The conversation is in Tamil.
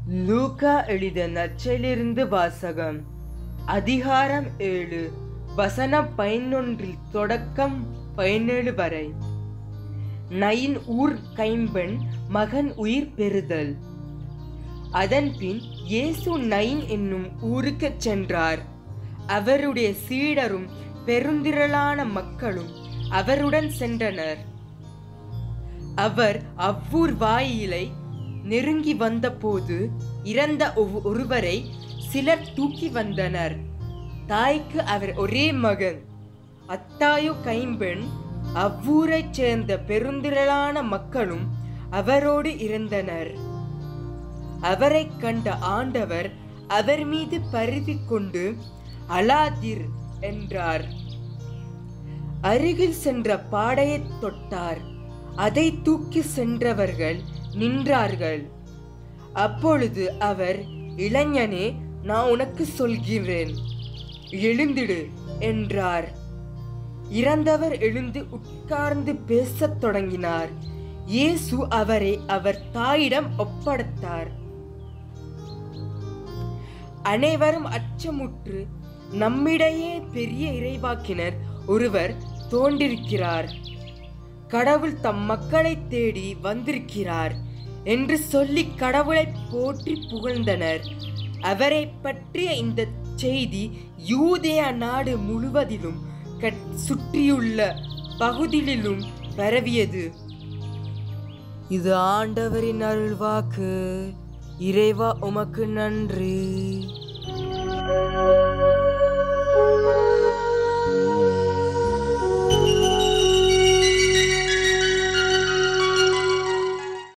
லூக்கா எழுதிய நற்செய்தியிலிருந்து வாசகம். அதிகாரம் 7 வசனம் 11 தொடக்கம் 17 வரை. நயின் ஊர் கைம்பெண் மகன் உயிர் பெறுதல். அதன்பின் இயேசு நயின் என்னும் ஊருக்கு சென்றார். அவருடைய சீடரும் பெருந்திரளான மக்களும் அவருடன் சென்றனர். அவர் அவ்வூர் வாயிலை நெருங்கி வந்தபோது இறந்த ஒருவரை சிலர் தூக்கி வந்தனர். தாய்க்கு அவர் ஒரே மகன். அத்தாயு கைம்பெண். அவ்வூரைச் சேர்ந்த பெருந்திரளான மக்களும் அவரோடு இருந்தனர். அவரை கண்ட ஆண்டவர் அவர் மீது பரிவு கொண்டு அழாதீர் என்றார். அருகில் சென்ற பாடையை தொட்டார். அதை தூக்கி சென்றவர்கள் நின்றார்கள். அப்பொழுது அவர், இளைஞனே, நான் உனக்கு சொல்கிறேன், எழுந்திடு என்றார். இறந்தவர் எழுந்து உட்கார்ந்து பேசத் தொடங்கினார். இயேசு அவரை அவர் தாயிடம் ஒப்படைத்தார். அனைவரும் அச்சமுற்று, நம்மிடையே பெரிய இறைவாக்கினர் ஒருவர் தோன்றிருக்கிறார், கடவுள் தம் மக்களை தேடி வந்திருக்கிறார் என்று சொல்லி கடவுளை போற்றி புகழ்ந்தனர். அவரை பற்றிய இந்த செய்தி யூதேயா நாடு முழுவதிலும் சுற்றியுள்ள பகுதியிலும் பரவியது. இது ஆண்டவரின் அருள்வாக்கு. இறைவா, உமக்கு நன்றி.